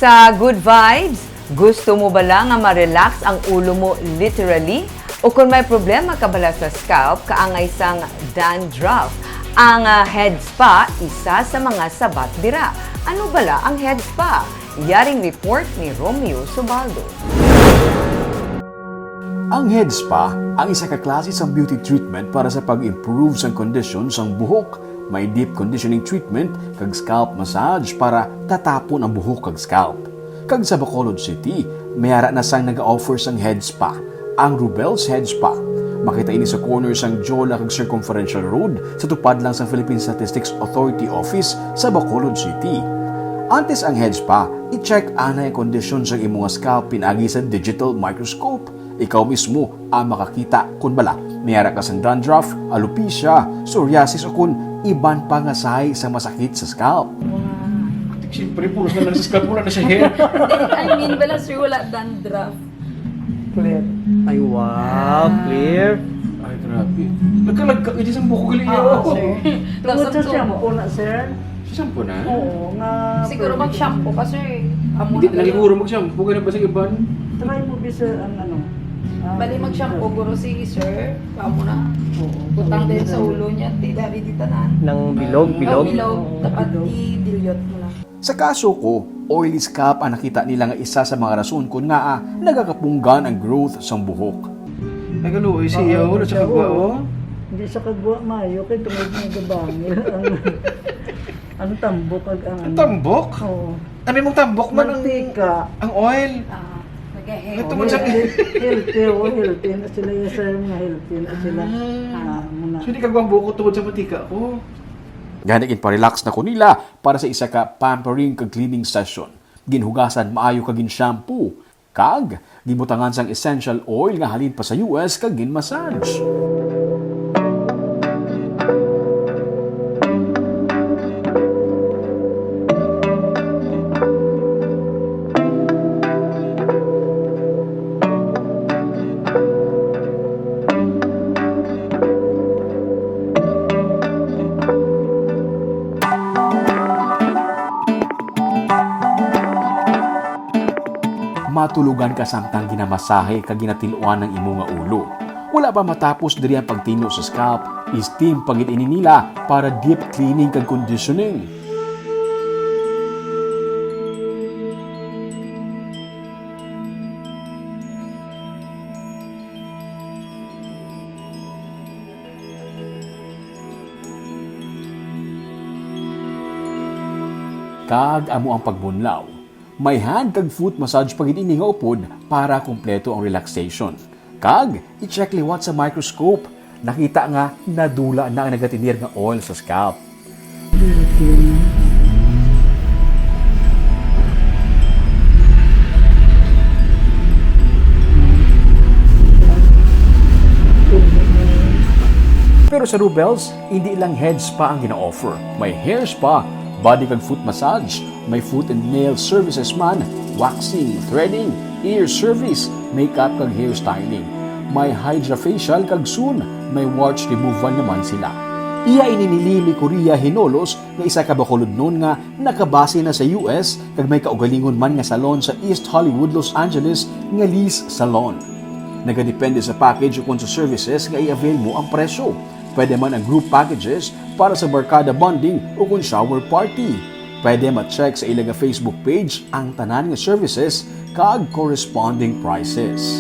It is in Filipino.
Sa good vibes, gusto mo ba lang nga ma-relax ang ulo mo literally? O kung may problema ka bala sa scalp, kaangay sang dandruff. Ang head spa, isa sa mga sabat dira. Ano bala ang head spa? Yaring report ni Romeo Subaldo. Ang head spa ang isa ka klase sa beauty treatment para sa pag-improve sa condition sang buhok. May deep conditioning treatment kag scalp massage para tatapon ang buhok kag scalp. Kag sa Bacolod City, mayara na sang nag-offer sang head spa, ang Rubel's Head Spa. Makita ini sa corner sang Jola kag Circumferential Road sa tupad lang sa Philippine Statistics Authority Office sa Bacolod City. Antes ang head spa, i-check anay ang kondisyon sang imong scalp pinagi sa digital microscope. Ikaw mismo ang makakita kung bala mayara ka sang dandruff, alopecia, psoriasis o kung iban pa nga sahay sa masakit sa scalp. Siyempre, puros na lang sa scalp, wala na siya hair. I mean, wala sir, wala dandruff. Clear. Ay, wow, clear. Ay, grabe. Nagkalagkak, ito sa buko gali Sir. Tungkol Tapos sa ang shampoo na, sir. Shampoo na? Oo, nga. Siguro mag-shampoo ka sir. Amo Hindi na na kayo. siguro mag-shampoo. Kaya na ba sa iban? Try mo, sir, ang ano. Bali mag-shampoo, guro si sir. Amo na. Oo. Butang din sa ulo niya, di dari di tanan. Nang bilog, bilog. Bilog, dapat i-dilyot mo na. Sa kaso ko, oily scalp ang nakita nila nga isa sa mga rason kung nga nagakapunggan ang growth sa buhok. Ay, kaluoy siya. Wala siya kagwa, oh. Hindi sa kagwa, mayo. Kaya tungod mo gabangil. Ang tambok ag ang Ang tambok? Oo. Ano mong tambok man ang... Mantika. Ang oil. Nag-e-hair. Ito mo sa... Healthy, oh, healthy na sila yung sir, mga healthy na sila. Muna. So, hindi kagwa ang buko tungod sa matika ko. Gani pa-relax na ko nila para sa isa ka pampering kag cleaning session. Ginhugasan maayo kag shampoo. Kag, gibutangan sang essential oil nga halin pa sa US kag gin-massage. Matulugan ka samtang ginamasahe kag ginatiluan ng imo nga ulo. Wala pa matapos diri ang pagtino sa scalp, steam pagit ini nila para deep cleaning kag conditioning. Kag amo ang pagbunlaw. May hand kag foot massage pagid ini nga upod para kumpleto ang relaxation. Kag i-check liwat sa microscope. Nakita nga nadula na ang nagatinir nga oil sa scalp. Pero sa Rubel's, hindi lang head spa ang gina-offer. May hair spa, body kag foot massage, may foot and nail services man, waxing, threading, ear service, makeup kag hairstyling. May hydrofacial kag soon, may warts removal naman sila. Iya ininili ni Korea Hinolos nga isa ka Bacolod noon nga nakabase na sa US kag may kaugalingon man nga salon sa East Hollywood, Los Angeles nga Lee's Salon. Nagadepende sa package o kung sa services nga i-avail mo ang presyo. Pwede man ang group packages para sa barkada bonding o kung shower party. Pwede ma-check sa ilang Facebook page ang tanan nga services kag corresponding prices.